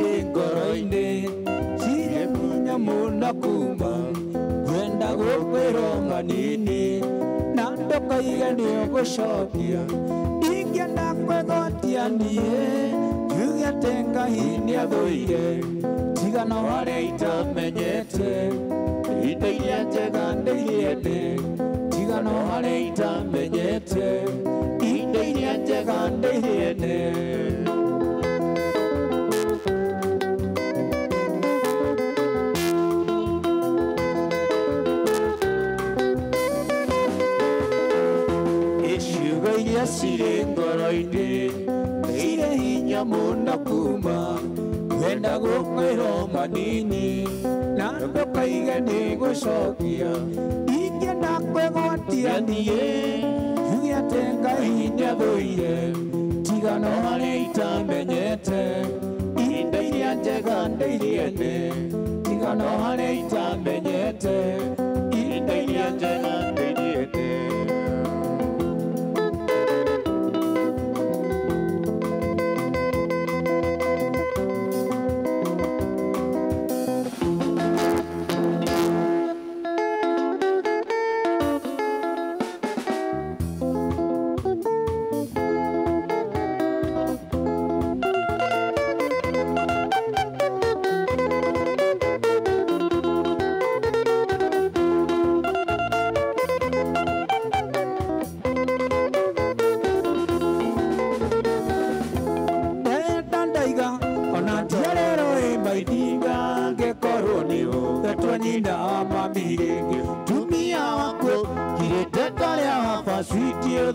cirĩ ngoro-inĩ cirĩ hinya mũno kuma kwenda gũkwĩrwo manini na ndũkaige nĩ ũgũcokia ingĩenda kwĩgwatia niĩ njuge atĩ Ngai nĩathũire tigana harĩa itamenyete indo iria njega ndĩiende tigana harĩa itamenyete indo iria njega ndĩiende. Iciugo iria cirĩ ngoro-inĩ irĩ hinya mũno kuma kwenda gũkwĩrwo manini na ndũkaige nĩ gũcokia ingĩenda kwĩgwatia niĩ njuge atĩ Ngai nĩathũire tigana harĩa itamenyete indo iria njega ndĩiende tigana harĩa itamenyete indo iria njega ndĩiende.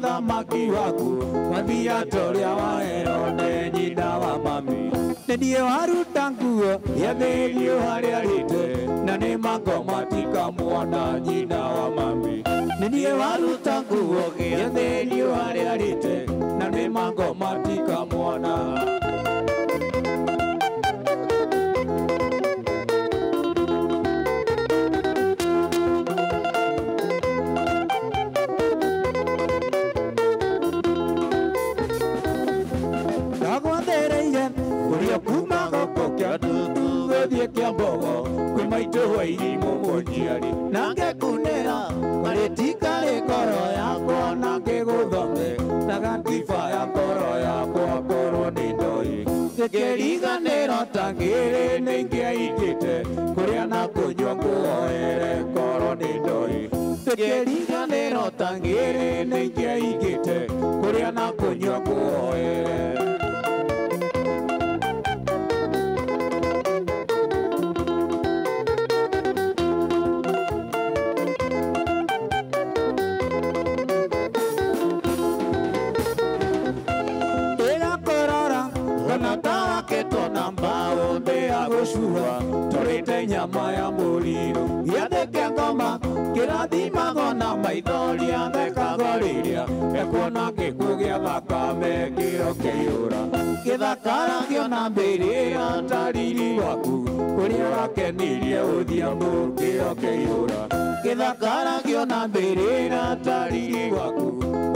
Thamaki waku mathia toria wa Herode nyina wa mami nĩniĩ waruta nguo yathĩrio harĩa rĩte na nĩ makoma tikamwona nyina wa mami nĩniĩ waruta nguo yathĩrio harĩa rĩte na nĩ makoma tikamwona. Kiambogo kwimaitũ wa irimũ mũnjiari na ngĩkunĩra marĩtika rĩ ngoro yakwa na ngĩgũthome na gatiba ya ngoro yakwa korwo nĩ ndoi ngĩriganĩro ta ngĩrĩ nĩ ingĩaingĩte kũrĩa na kũnyua nguoere korwo nĩ ndoi ngĩriganĩro ta ngĩrĩ nĩ ingĩaingĩte kũrĩa na kũnyua nguoere. Tũrĩte nyama ya mũriro gĩathĩke ngoma kĩrathimagwo na maithoria thekago rĩrĩa ekuona gĩkuũ gĩa thakame kĩo kĩiyũra gĩthakaragio na mbĩrĩra ta riri waku ũrĩa ũrakenirie ũthiamũ kĩo kĩiyũra gĩthakaragio na mbĩrĩra ta riri waku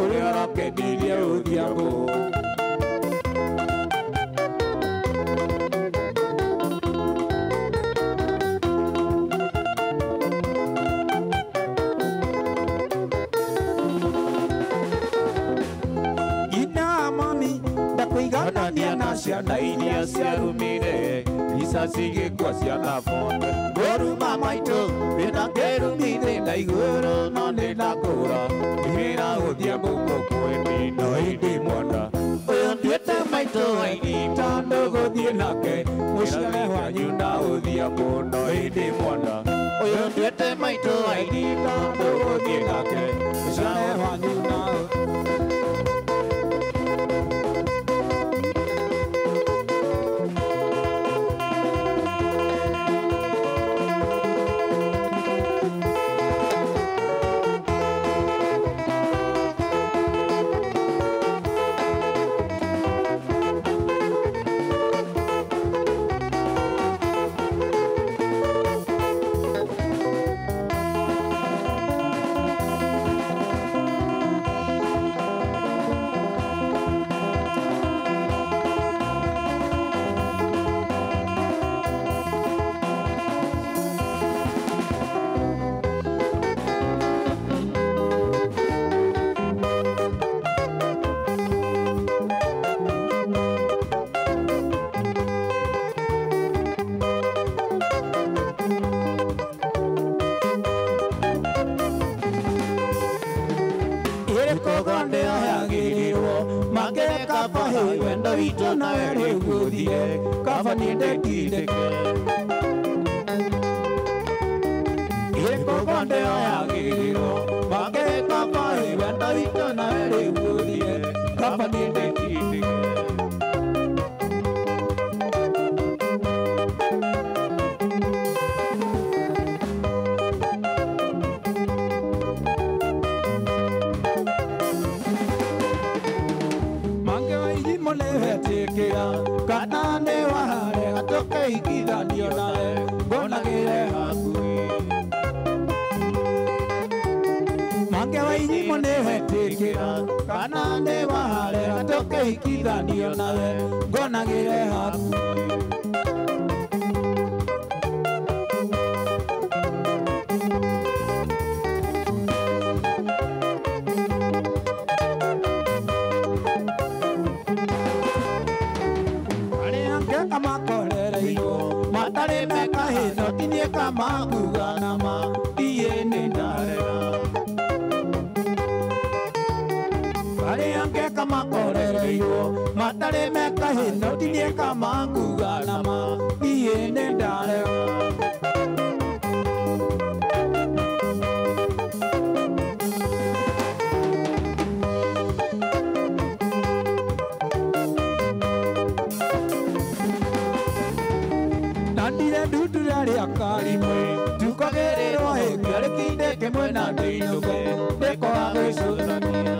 ũrĩa ũrakenirie ũthiamũ. Ciana iria ciarumire isasi gĩkwa ciana bonde ngũruma maitũ wĩna kĩrumithĩ na igũrũ no nĩndakũra ndĩrĩra gũthiĩ mũkũ kwĩni no indi mwana ũyũ nduĩte maitũ waini tondũ gũthiĩ nake mũciare wanyu na ũthia mũno indi mwana ũyũ nduĩte maitũ waini tondũ gũthiĩ nake mũciare wanyu na wenda witũ na werĩ gũthire kaba nĩ ndekindĩke ĩkũkũ ndĩo yagĩrĩrwo makĩrĩ kaba wenda witũ na werĩ gũthire kaba nĩ ndekindĩke Kanane wahare atoke ikithanio nawe mbonagĩre hakuhĩ Mange wa inyimo nĩwetĩkĩra Kanane wahare atoke ikithanio nawe mbonagĩre hakuhĩ Makuganama iene ndarega Bari ange kama korereyo matare meka hino tinie kama kuganama iene ndarega Nandire dudurari akarimwe tukagererwo hĩngĩ kĩndeke mwena ndĩinũke ndĩkora gwĩcũrania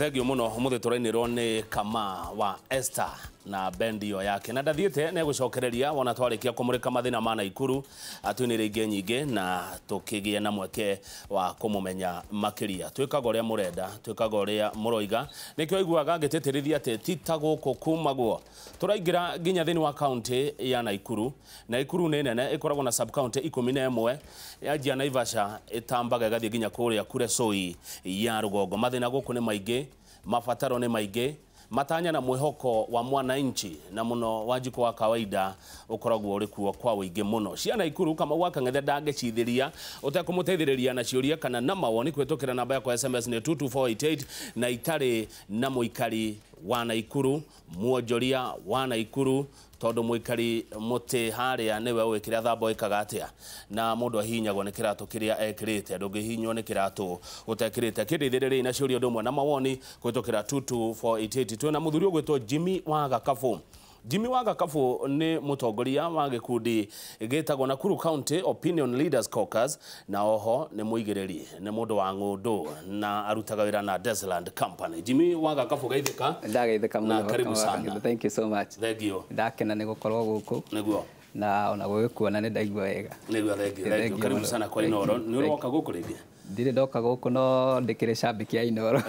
Thegio muno muthi turainirwo ni Kama wa Esther na bendi yo yake na ndathiite ne gucokereria wona twarikia kumurika mathina ma Naikuru atwinire inge nyinge na tukigie na mweke wa kumumenya makiria twikaga uria murenda twikaga uria muroiga nikio iguaga ngiteterithia ati titaguko kumagwo turaingira nginya thini wa county ya Naikuru ni nene ikoragwo na sub county 11 ya Naivasha itambaga gathie nginya kuria kure Soi ya Rugongo mathina guku ni maingi mabataro ni maingi matanya na mwihoko wa mwananchi na muno wajiko wa kawaida ukoragwo uri kuo kwa wingi muno cia Naikuru kama waka ngethe ndangecithiria utakumuteithiriria na ciuria kana na mawoni kwetukira namba ya SMS ni 22488 na itari na muikari wa Naikuru muonjoria wa Naikuru tondu muikari muti haria niwe wikira thambo ikaga atia na mundu ahinyagwo ni kiratu kiria ekirite ndungihinywo ni kiratu utekirite kithithiriria na ciuria ndumwe na mawoni kwetukira 22488 twina muthuri ugwitwo Jimmy wa Gakabu Jimmy wa Gakabu ni mutongoria wa gikundi gitagwo Nakuru County Opinion Leaders Caucus na oho ni muigiriri ni mundu wa ngundu na arutaga wira na Desland Company. Jimmy wa Gakabu gaithika ndageithika muno karibu sana. Thank you so much. Thank you. Ndakena ni gukorwo guku niguo na ona gugikuona ni ndaigua wega niguo thank you karibu sana kwa inoro ni uroka guku ringi Ndire ndoka guku no ndikire shambiki ya Inoro.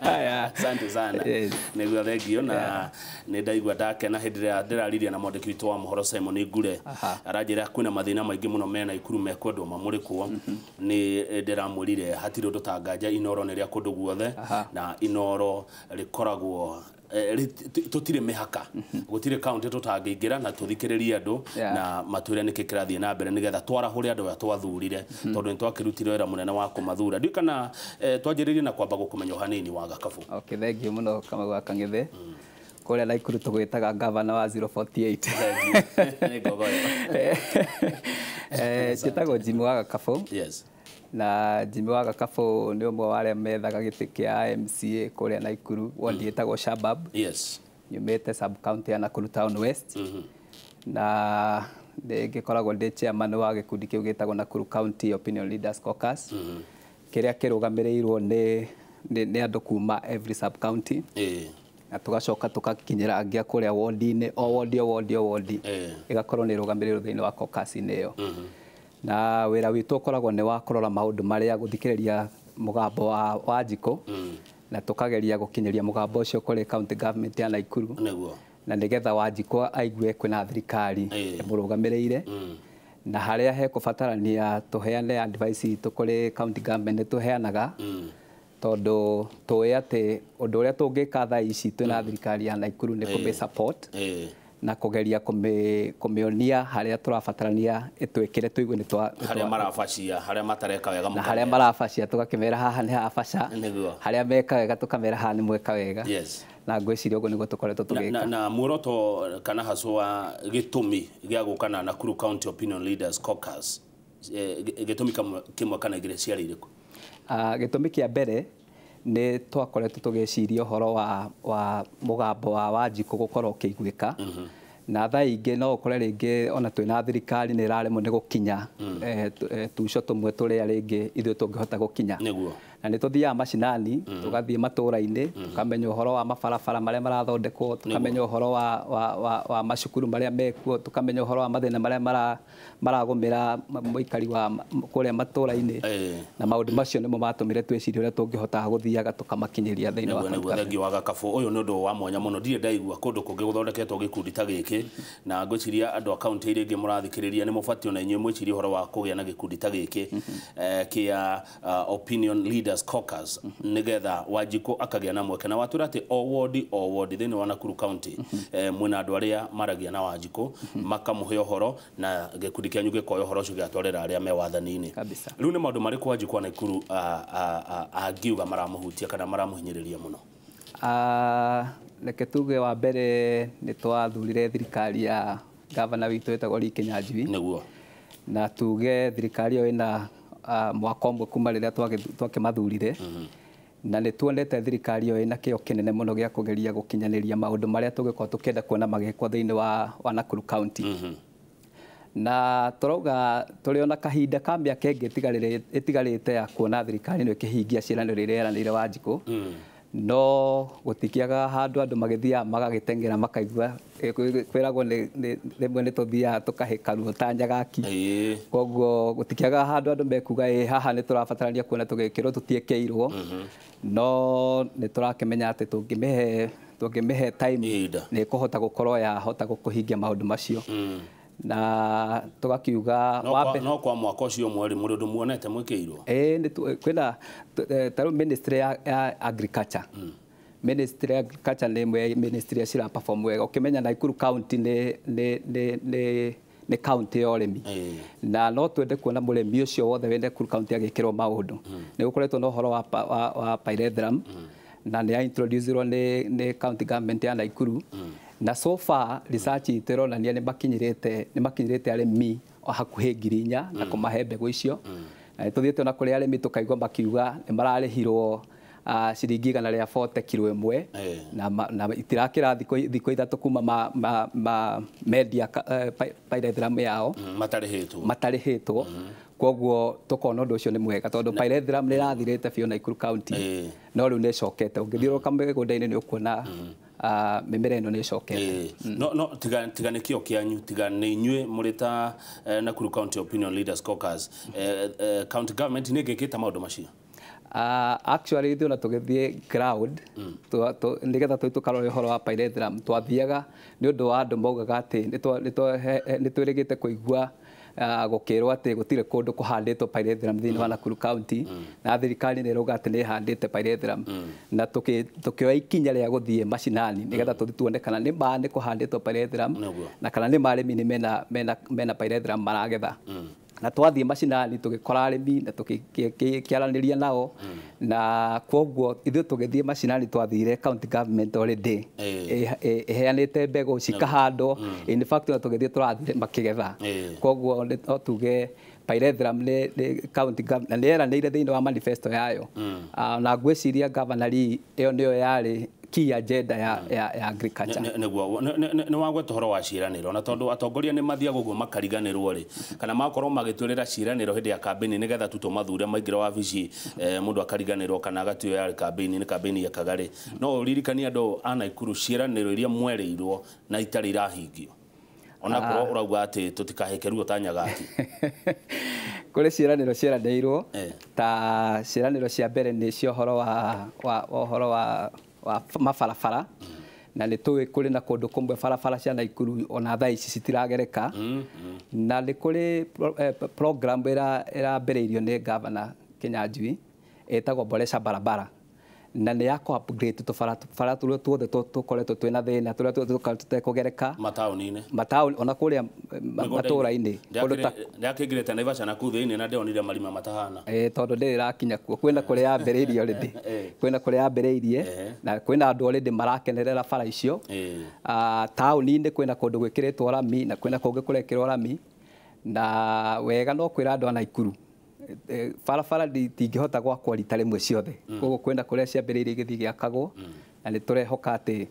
Asante sana. Niguo thengio na nĩ ndaigua ndakena hĩndĩ ĩrĩa ndĩraririe na mwandĩki witũ wa mohoro Simon Ngure aranjĩra kwĩna mathĩna maingĩ mũno mena Ikuru mekwendwo mamũrĩkwo. Nĩ ndĩramwĩrire hatirĩ ũndũ ta nganja Inoro nĩ rĩa kũndũ guothe na Inoro rĩkoragwo tutire mihaka gutire county tutangĩingĩra na tuthikĩrĩrie andũ na matwĩre nĩkĩ kĩrathiĩ na mbere nĩgetha twarahure andũ aya twathurire tondũ nĩ twakĩrutire wĩra mũnene wa kũmathura ndĩ kana twanjĩrĩrie na kwamba gũkũmenya hanini wa Gakabu. Okay, thengio mũno kama gwa Kang'ethe kũrĩa Naikuru tũgwĩtaga governor wa 048 njĩtagwo Jimmy wa Gakabu. Yes. Na Jimmy wa Gakabu nĩ ũmwe wa arĩa methaga gĩtĩ kĩa MCA kũrĩa Naikuru wondi ĩtagwo Shabab. Yes. Nyumĩte sub county ya Nakuru Town West. Na ngĩkoragwo ndĩ chairman wa gĩkundi kĩu gĩtagwo Nakuru County Opinion Leaders Caucus. Kĩrĩa kĩrũgamĩrĩirwo nĩ andũ kuma every sub county. Na tugacoka tukakinyĩra angĩ kũrĩa wondi-inĩ o wondi ĩgakorwo nĩ ĩrũgamĩrĩirwo thĩinĩ wa caucus-inĩ ĩyo. Na wĩra witũ ũkoragwo nĩ wa kũrora maũndũ marĩa gũthikĩrĩria mũgambo wa Wanjikũ na tukageria gũkinyĩria mũgambo ũcio kũrĩ county government ya Naikuru na nĩgetha Wanjikũ aigue kwĩna thirikari ĩmũrũgamĩrĩire na harĩa hekũbatarania tũheane advice itũ kũrĩ county government tũheanaga tondũ tũĩ atĩ ũndũ ũrĩa tũngĩka thaa ici twĩna thirikari ya Naikuru nĩ kũmĩ support na kugeria kumĩonia harĩa tũrabatarania ĩtwĩkĩre tũigue nĩ harĩa marabacia harĩa matareka wega na harĩa marabacia tũgakĩmera haha nĩ habaca harĩa meka wega tũkamera haha nĩ mweka wega. Yes. Na ngwĩciria ũguo nĩguo tũkoretwo tũgĩka na muoroto kana haswa gĩtũmi gĩa gũka na Nakuru County Opinion Leaders Caucus gĩtũmi kĩmwe kana igĩrĩ ciarĩ irĩkũ? Gĩtũmi kĩa mbere nĩ twakoretwo tũgĩciria ũhoro wa mũgambo wa Wanjikũ gũkorwo ũkĩiguĩka na thaa ingĩ no ũkore rĩngĩ ona twĩna thirikari nĩ ĩraremwo nĩ gũkinya tuco tũmwe tũrĩa rĩngĩ ithuĩ tũngĩhota gũkinya na nĩ tũthiaga macinani tũgathiĩ matũũra-inĩ tũkamenya ũhoro wa mabarabara marĩa marathondekwo tũkamenya ũhoro wa macukuru marĩa mekuo tũkamenya ũhoro wa mathĩna marĩa maragũmĩra mũikari wa kũrĩa matũũra-inĩ na maũndũ macio nĩmo matũmire twĩcirie ũrĩa tũngĩhota gũthiaga tũkamakinyĩria thĩinĩ wa Thengi wa Gakabu ũyũ nĩ ũndũ wa mwanya mũno ndirĩ ndaigua kũndũ kũngĩ gũthondeketwo gĩkundi ta gĩkĩ na ngwĩciria andũ a kaunti iria ingĩ mũrathikĩrĩria nĩ mũbatiĩ ona inyuĩ mwĩcirie ũhoro wa kũgĩa na gĩkundi ta gĩkĩ kĩa Opinion Leaders Caucus nĩgetha Wanjikũ akagĩa na mweke na watwĩra atĩ o wondi thĩinĩ wa Nakuru County mwĩna andũ arĩa maragia na Wanjikũ makamũhe ũhoro na gĩkundi kĩanyu gĩkoya ũhoro ũcio gĩatwarĩra arĩa me wathani-inĩ. Rĩu nĩ maũndũ marĩkũ Wanjikũ wa Naikuru angiuga maramũhutia kana maramũhinyĩrĩria mũno? Reke tuge wa mbere nĩ twathurire thirikari ya governor witũ wĩtagwo Lee Kinyanjui nĩguo na tuge thirikari ĩyo ĩna mwaka ũmwe kuma rĩrĩa twakĩmathurire na nĩ tuonete thirikari ĩyo ĩna kĩyo kĩnene mũno gĩa kũgeria gũkinyanĩria maũndũ marĩa tũngĩkorwo tũkĩenda kuona magĩkwo thĩinĩ wa Nakuru County. Na tũrauga tũrĩ ona kahinda ka mĩaka ĩngĩ ĩtigarĩte ya kuona thirikari ĩno ĩkĩhingia ciĩranĩro rĩrĩa yeranĩire Wanjikũ no gũtikiaga handũ andũ magĩthiaga magagĩteng'era makaigua kwĩragwo rĩmwe nĩ tũthiaga tũkahĩka ruo ta nyagaki koguo gũtikiaga handũ andũ mekuga haha nĩ tũrabatarania kuona tũgĩkĩrwo tũtiĩkĩirwo no nĩ tũrakĩmenya atĩ tũngĩmĩhe time nĩ ĩkũhota gũkorwo yahota gũkũhingia maũndũ macio na tugakiuga no kwa mwaka ũcio mweri mũndũ muonete mwĩkĩirwo kwĩna tarũ ministry ya agriculture ministry ya agriculture nĩ ministry cira perform wega ukimenya Nakuru County nĩ county ya ũrĩmi na no twende kuona mũrĩmi ũcio wothe wĩ Nakuru County agĩkĩrwo maũndũ nĩ gũkoretwo na ũhoro wa pyrethrum na nĩ introducerwo nĩ county government ya Naikuru na so far research iteronania nĩ makinyĩrĩte arĩmi hakuhĩ 4,000 na kũmahe mbegũ icio tũthiĩte ona kũrĩ arĩmi tũkaigua makiuga nĩ mararĩhirwo ciringi 140 kilo ĩmwe na itirakĩra thikũ ithatũ kuma media pyrethrum yao matarĩhĩtwo koguo tukona ũndũ ũcio nĩ mwega tondũ pyrethrum nĩ ĩrathirĩte biũ Nakuru County no rĩu nĩ ĩcokete ũngĩthiũrũrũka mĩgũnda-inĩ nĩ ũkuona mĩmera ĩno nĩ ĩcokete. No tiga nĩ kĩo kĩanyu, tiga nĩ inyuĩ mũrĩ ta Nakuru County Opinion Leaders Caucus, county government nĩ ĩgĩkĩte maũndũ macio? Actually ithuĩ ona tũgĩthiĩ ground nĩgetha tũkarore ũhoro wa pyrethrum, twathiaga nĩ ũndũ wa andũ maugaga atĩ nĩ twĩrĩgĩte kũigua gũkĩrwo atĩ gũtirĩ kũndũ kũhandĩtwo pyrethrum thĩinĩ wa Nakuru County, na thirikari nĩ ĩrauga atĩ nĩ ĩhandĩte pyrethrum, na tũkĩoya ikinya rĩa gũthiĩ mashinani nĩgetha tũthiĩ tuone kana nĩ ma nĩ kũhandĩtwo pyrethrum na kana nĩ arĩmi nĩ mena pyrethrum maragetha. Na twathiĩ mashinani tũgĩkora arĩmi na tũkĩaranĩria nao, na kwoguo ithuĩ tũgĩthiĩ mashinani twathire county government already ĩheanĩte mbegũ cikahandwo, in fact na tũgĩthiĩ tũrathire makĩgetha. Kwoguo no tuge pyrethrum nĩ county government na nĩ eranĩire thĩinĩ wa manifesto yayo, na ngwĩciria governor ĩyo nĩyo yarĩ key agenda ya agriculture. Nĩ wagweta ũhoro wa ciĩranĩro, na tondũ atongoria nĩ mathiaga ũguo makariganĩrwo rĩ, kana makorwo magĩtwĩrĩra ciĩranĩro hĩndĩ ya kambĩini nĩgetha tu tũmathure maingĩra wabici mũndũ akariganĩrwo kana agatio yarĩ kambĩini nĩ kambĩini yekaga rĩ, no ũririkanie andũ a Naikuru ciĩranĩro iria mwerĩirwo na itarĩ irahingio, ona korwo ũrauga atĩ tũtikahekeruo ta nyagati? Kũrĩ ciĩranĩro ciĩranĩirwo, ta ciĩranĩro cia mbere nĩ cia ũhoro wa mabarabara, na nĩ tũĩ kũrĩ na kũndũ kũmwe barabara cia Naikuru ona thaa ici citiragereka, na nĩ kũrĩ program ĩrambĩrĩirio nĩ Governor Kĩnyanjui ĩtagwo Boresha Barabara, na nĩ ya upgrade tũbara tũrĩa tuothe tũkoretwo twĩna thĩna tũrĩa tũtekũgereka mataũni ona kũrĩa matũũra-inĩ. Ndakĩingĩrĩte Naivasha na kũu thĩinĩ na ndĩonire marima matahana, tondũ ndĩrĩ ĩrakinya kuo. Kwĩna kũrĩa yambĩrĩirie already, kwĩna kũrĩa yambĩrĩirie na kwĩna andũ already marakenerera bara icio. Taũni-inĩ kwĩna kũndũ gwĩkĩrĩtwo rami na kwĩna kũngĩ kũrekĩrwo rami, na wega no kwĩra andũ a Naikuru barabara ndingĩhota gwakwo rita rĩmwe ciothe, koguo kwĩna kũrĩa ciambĩrĩirie gĩthiĩ gĩakagwo, na nĩ tũrehoka atĩ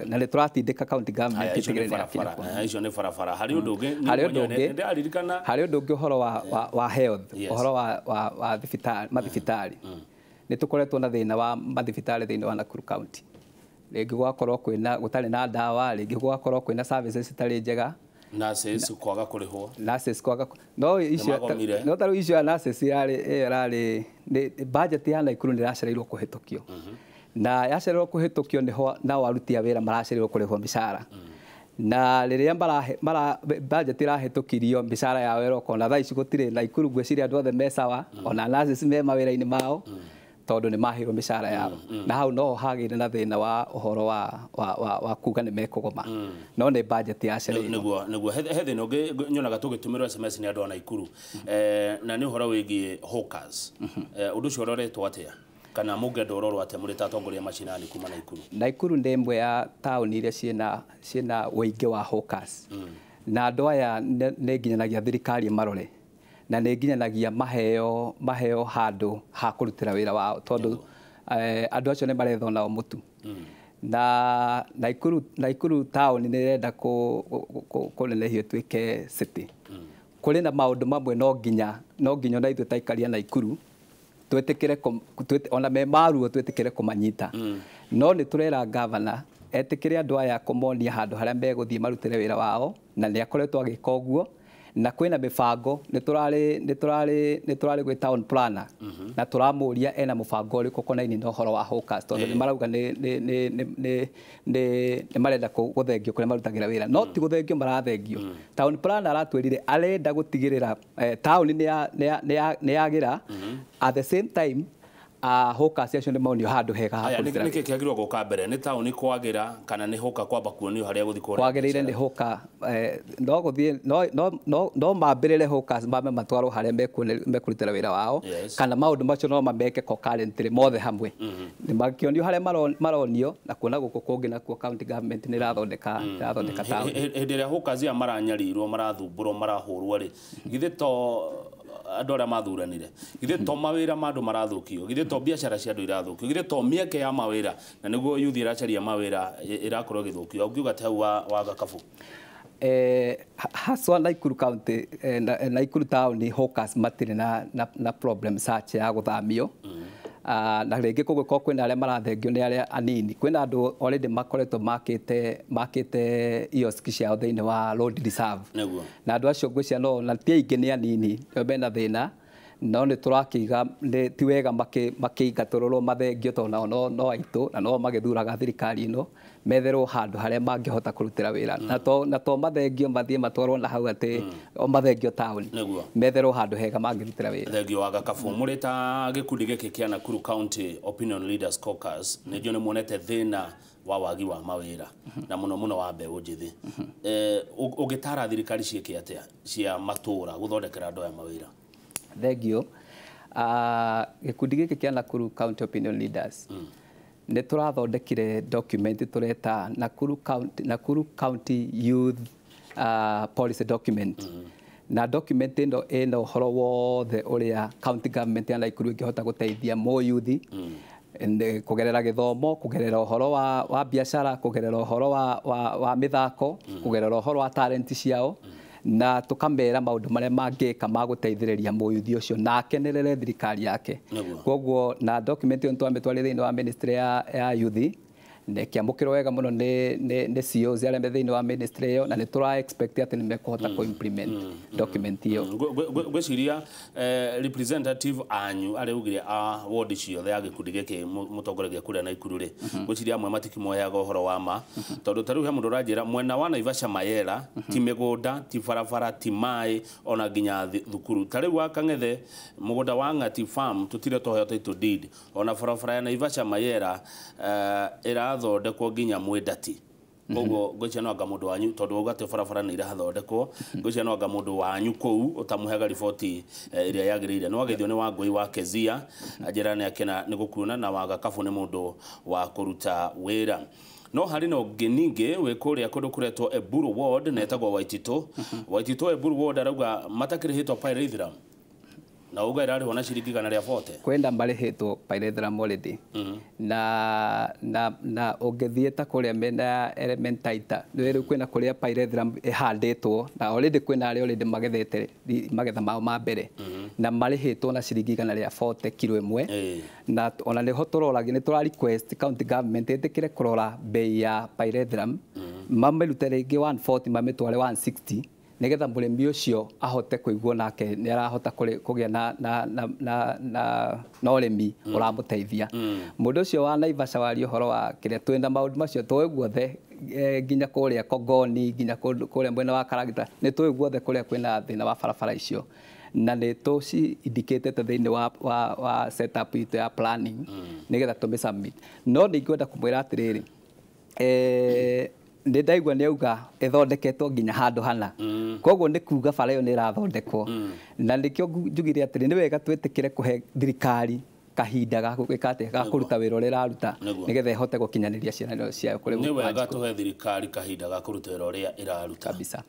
na nĩ tũratindĩka county government itigĩrĩ nĩ yakinya. Icio nĩ barabara. Harĩ ũndũ ũngĩ harĩ ũndũ ũngĩ ũhoro wa health, ũhoro wa mathibitarĩ. Nĩ tũkoretwo na thĩna wa mathibitarĩ thĩinĩ wa Nakuru County. Rĩngĩ gwakorwo gũtarĩ na ndawa, rĩngĩ gwakorwo kwĩna services citarĩ njega, nurses kwaga kũrĩhwo, nurses kwaga no tarĩu icio ya nurses yarĩ budget ya Naikuru nĩ ĩracereirwo kũhĩtũkio, na yacereirwo kũhĩtũkio nĩho nao aruti a wĩra maracereirwo kũrĩhwo mĩcara, na rĩrĩa budget ĩrahĩtũkirio mĩcara yao ĩrokona thaa ici gũtirĩ Naikuru, ngwĩciria andũ othe me sawa, ona nurses me mawĩra-inĩ mao tondũ nĩ maheirwo mĩcara yao, na hau no hagĩire na thĩna wa ũhoro wa kuga nĩ mekũgoma, no nĩ budget yacereirwo. Nĩguo he thĩna ũngĩ nyonaga tũgĩtũmĩrwo SMS nĩ andũ a Naikuru, na nĩ ũhoro wĩgiĩ hawkers. Ũndũ ũcio ũroretwo atĩa kana mũngĩenda ũrorwo atĩa mũrĩ ta atongoria mashinani kuma Naikuru? Naikuru nĩ ĩmwe ya taũni iria ciĩna ũingĩ wa hawkers, na andũ aya nĩ nginyanagia thirikari marore na nĩ nginyanagia maheo handũ ha kũrutĩra wĩra wao, tondũ andũ acio nĩ marethwo nao mũtu. Na Naikuru taũni nĩ ĩrenda kũnenehio ĩtuĩke city. Kũrĩ na maũndũ mamwe no nginya ona ithuĩ ta aikari a Naikuru twĩtĩkĩre ona me maruo twĩtĩkĩre kũmanyita, no nĩ tũrera governor etĩkĩre andũ aya kũmonia handũ harĩa megũthiĩ marutĩre wĩra wao, na nĩ akoretwo agĩka ũguo, na kwĩna mĩbango nĩ tũrarĩ gwĩ town planner na tũramũria ena mũbango ũrĩkũ konainie na ũhoro wa hawkers, tondũ nĩ marauga nĩ marenda gũthengio kũrĩa marutagĩra wĩra, no ti gũthengio marathengio. Town planner aratwĩrire arenda gũtigĩrĩra taũni nĩ yagĩra, at the same time hawkers acio nĩ maonio handũ hega ha kũrutĩra. Nĩkĩ kĩagĩrĩirwo gũka mbere, nĩ taũni kwagĩra kana nĩ hawker kwamba kuonio harĩa gũthiĩ kũrĩa? Kwagĩrĩire nĩ hawker no gũthiĩ no mambĩrĩre hawkers mambe matwarwo harĩa mekũrutĩra wĩra wao, kana maũndũ macio no mameke concurrently mothe hamwe. Nĩ makĩonio harĩa maronio na kuona gũkũ kũngĩ nakuo county government nĩ ĩrathondeka taũni. Hĩndĩ ĩrĩa hawkers aya maranyarirwo, marathumbũrwo, marahũrwo rĩ, githĩ to andũ arĩa mathuranire, githĩ to mawĩra ma andũ marathũkio, githĩ to biacara cia andũ irathũkio, githĩ to mĩeke ya mawĩra, na nĩguo youth ĩracaria mawĩra ĩrakorwo ĩgĩthũkio? Ũngiuga ta hau wa Gakabu haswa Naikuru County, Naikuru town hawkers matirĩ na problem such ya gũthamio. na rĩngĩ kũgũkorwo kwĩna arĩa marathengio nĩ arĩa anini. Kwĩna andũ already makoretwo makĩte ioski ciao thĩinĩ wa road reserve. Na andũ acio ngwĩciria no na ti aingĩ nĩ anini nĩo mena thĩna, no nĩ tũrakĩiga ti wega makĩingatũrũrwo mathengio tondũ no aitũ na no magĩthuraga thirikari ĩno metherwo handũ harĩa mangĩhota kũrutĩra wĩra na to mathengio mathiĩ matwarwo na hau atĩ o mathengio taũni metherwo handũ hega mangĩrutĩra wĩra. Thengio wa Gakabu mũrĩ ta gĩkundi gĩkĩ kĩa Nakuru County Opinion Leaders Caucus nĩnjũ nĩ muonete thĩna wa wagi wa mawĩra na mũno wa mbeũ njĩthĩ. Ũgĩtara thirikari ciĩke atĩa cia matũũra gũthondekera andũ aya mawĩra? Thengio gĩkundi gĩkĩ kĩa Nakuru County Opinion Leaders nĩ tũrathondekire document tũreta Nakuru County Youth Policy Document. Na document ĩno ĩna ũhoro wothe ũrĩa county government ya Nakuru ĩngĩhota gũteithia mũyuthi kũgerera gĩthomo, kũgerera ũhoro wa biacara, kũgerera ũhoro wa mĩthako, kũgerera ũhoro wa talent ciao, na tukamera maũndũ marĩa mangĩka ma gũteithĩrĩria mũyuthi ũcio na akenerere thirikari yake. Koguo na document ĩyo twamĩtwarire thĩinĩ wa ministry ya youth kĩamũkĩrwo wega mũno nĩ CEOs arĩa me thĩinĩ wa ministry ĩyo na nĩ tũra expect atĩ nĩ mekũhota ku implement document ĩyo. Gwĩciria representative anyu arĩa ugire a ward ciothe ya gĩkundi gĩkĩ mũtongoragia kũrĩa Nakuru rĩ, gwĩciria amwe matikimoyaga ũhoro wa ma tondũ tarĩu he mũndũ ũranjĩra mwena wa Naivasha Mayera ti mĩgũnda ti barabara ti maĩ ona nginya thukuru. Tarĩu wa Kang'ethe mũgũnda wa Ng'ati farm tutire toheo title deed ona barabara ya Naivasha Mayera thondekwo nginya Mwendati. Koguo ngwĩciria no anga mũndũ wanyu tondũ ugate barabara nĩ irathondekwo ngwĩciria no anga mũndũ wanyu kũu ũtamũhega riboti ĩrĩa yagĩrĩire. No ageithio nĩ Wangũi wa Kezia njĩra nĩ akena nĩ gũkuona na wa Gakabu nĩ mũndũ wa kũruta wĩra. No harĩ no ningĩ wĩ kũrĩa kũndũ kũretwo Eburu Ward na etagwo Waitito Eburu Ward arauga matakĩrĩhĩtwo Pyrethrum na uga irari hona ciringi kana rĩa 40 kwenda marĩhĩtwo Pyrethrum already na ũngĩthiĩ ta kũrĩa mena Elementaita rĩu kwĩna kũrĩa Pyrethrum ĩhandĩtwo na already kwĩna arĩa already magethete magetha mao ma mbere na marĩhĩtwo na ciringi kana rĩa 40 kilo ĩmwe na ona nĩho tũroragi nĩ tũra request county government ĩtĩkĩre kũrora bei ya Pyrethrum mamĩrute rĩngĩ 140 mamĩtware 160 nigetha mũrĩmi ũcio ahote kũigua nake nĩ arahota kũgĩa na ũrĩmi ũramũteithia. Mũndũ ũcio wa Naivasha wari ũhoro wa kĩrĩa twĩna maũndũ macio tũĩ guothe nginya kũrĩa Kongoni nginya kũrĩa mwena wa Karagita nĩ tũĩ guothe kũrĩa kwĩna thĩna wa barabara icio na nĩ tũci indicate thĩinĩ wa setup itũ ya planning nigetha tũmĩsubmit. No nĩngwenda kũmwĩra atĩrĩrĩ nĩ ndaigua nĩ auga ĩthondeketwo nginya handũ hana. Koguo nĩ kuga bara ĩyo nĩ ĩrathondekwo na nĩkĩo njugire atĩrĩ nĩ wega twĩtĩkĩre kũhe thirikari kahinda ga kũruta wĩra ũrĩa ĩraruta nĩgetha ĩhote gũkinyanĩria ciĩranĩro ciayo kũrĩ nĩ wega tũhe thirikari kahinda ga kũruta wĩra ũrĩa ĩraruta kabisa.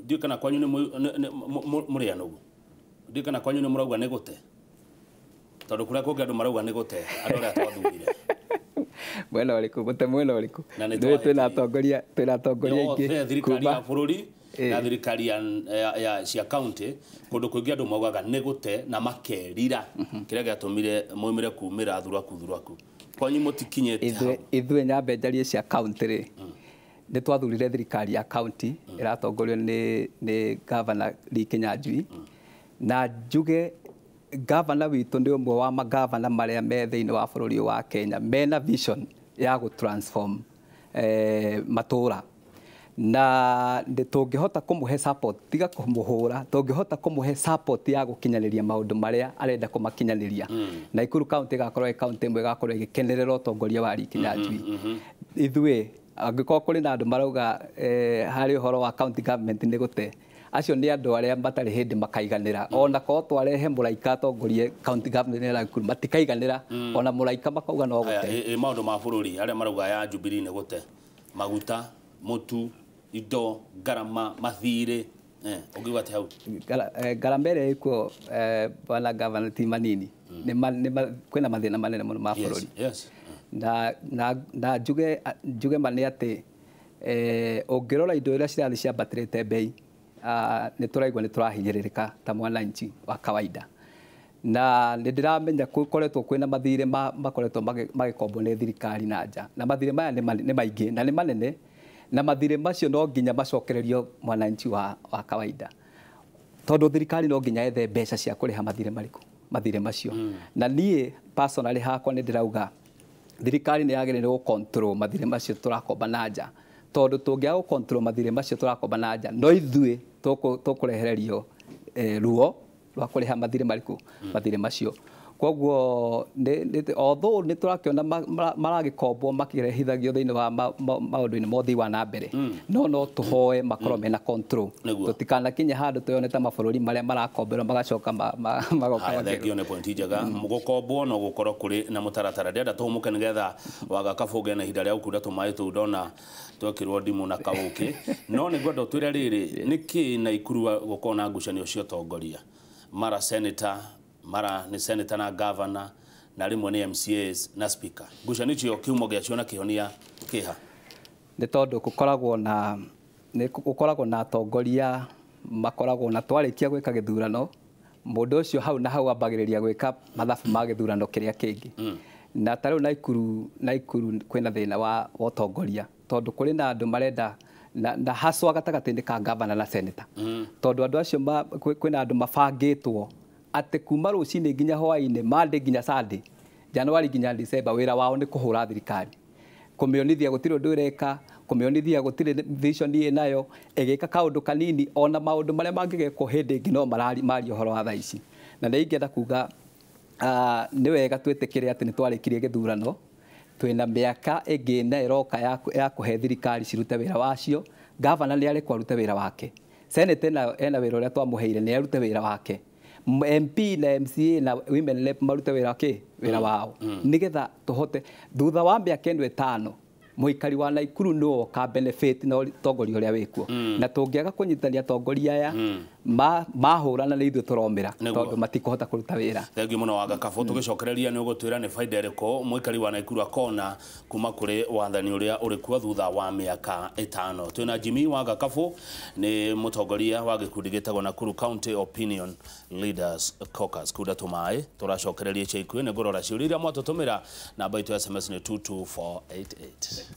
Ndiũ kana kwanyu nĩ mũrĩano ũguo ndiũ kana kwanyu nĩ mũrauga nĩ gũte tondũ kũrĩa kũngĩ andũ marauga nĩ gũte andũ arĩa twathurire mwena ũrĩkũ gũte mwena ũrĩkũ twĩna atongoria ingĩ thirikari ya bũrũri na thirikari ya cia county kũndũ kũingĩ andũ maugaga nĩ gũte na makerira kĩrĩa gĩatũmire moimire kumĩra thuraku kwanyu mũtikinyĩte hau. Ithuĩ nyambe njarie cia county rĩ nĩ twathurire thirikari ya county ĩratongorio nĩ Governor Lee Kinyanjui na njuge Governor witũ nĩ ũmwe wa magavana marĩa me thĩinĩ wa bũrũri wa Kenya mena vision ya gũtransform matũũra na tũngĩhota kũmũhe support tiga kũmũhũra tũngĩhota kũmũhe support ya gũkinyanĩria maũndũ marĩa arenda kũmakinyanĩria na Nakuru County ĩgakorwo ĩ county ĩmwe ĩgakorwo ĩgĩkenerera ũtongoria wa Lee Kinyanjui. Ithuĩ angĩkorwo kũrĩ na andũ marauga harĩ ũhoro wa county government nĩ gũte acio nĩ andũ arĩa matarĩ hĩndĩ makaiganĩra ona korwo twarehe mũraika atongorie county government ya Nakuru matikaiganĩra ona mũraika makauga no gũte. Maũndũ ma bũrũri arĩa marauga ya Jubilee nĩ gũte maguta mũtu indo garama mathirĩ ũngiuga atĩ hau garama ĩrĩa ĩkuo bwana governor ti manini kwĩna mathĩna manene mũno ma bũrũri na njuge ma nĩ atĩ ũngĩrora indo iria cirathiĩ ciambatĩrĩte bei nĩ tũraigua nĩ tũrahinyĩrĩrĩka ta mwananchi wa kawaida na ndiramenya kukoretwo kwina mathire makoretwo magikombwo ni thirikari na nja na mathire maya ni maingi na ni manene na mathire macio no nginya macokererio mwananchi wa kawaida tondu thirikari no nginya ethe mbeca cia kuriha mathire macio na nie personally hakwa ni ndirauga thirikari ni yagĩrĩirwo control mathire macio turakomba na nja tondu tungiaga control mathire macio turakomba na nja no ithuĩ tukurehererio ruo rwa kuriha mathire macio koguo although ni turakiona maragikombwo makirehithagio thiini wa maundu-ini mothi wa na mbere no tuhoe makorwo mena control tutikana kinya handu tuyone ta mabũrũri maria marakomberwo magacoka magoka thengio ni point njega gukombwo no gukorwo kuri na mutaratara ndenda tumuke nigetha waga kabuge na ihinda ria gukunda tumaĩ tu ndona twekirwo ndimu na kabuki no ni gwenda twire riri niki na Ikuru gukorwo na ngucanio cio tongoria mara senator mara ni senator na governor na rimwe ni MCAs na speaker ngucanio cio kiumo giacio na kihonia kiha ni tondu gukoragwo na atongoria makoragwo na twarikia gwika githurano mundu ucio hau na hau ambagiriria gwika mathabu ma githurano kiria kingi na tariu na Ikuru kwina thina wa utongoria tondu kuri na andu marenda na haswa gatagati-ini ka governor na senator tondu andu acio kwina andu mabangitwo ate kuma rucini nginya hwaini mande nginya Sunday January nginya December wira wao ni kuhura thirikari kumionithia gutiri undu ireka kumionithia gutiri vision nayo egeka kaundu kanini ona maundu maria mangigekwo hindi ngi no mari uhoro wa thaici na ni ingenda kuga ni wega twetikire ati ni twarikirie githurano twina miaka ingi na iroka ya kuhe thirikari cirute wira wacio governor ni ari kwaruta wira wake senator ena wira uria twamuheire ni arute wira wake MP na MCA na women rep marute wira wao nigetha tuhote thutha wa miaka 5 muikari wa Naikuru no ka benefit na tongoria uria wikuo na tungiaga kunyitania tongoria aya mahurana na ithu turomira tondu matikuhota kuruta wira thengi muno waga kabu tugicokereria ni ugutwira ni faida iriko muikari wa Naikuru akona kuma kuri wathani uria uri kwa thutha wa miaka 5 twina Jimmy waga kabu ni mutongoria wa gikundi gitagwo Nakuru County Opinion Leaders Caucus kuda tumaĩ turacokereria cia ikuĩ ni ngorora ciuria mwatutumira namba itu SMS ni 22488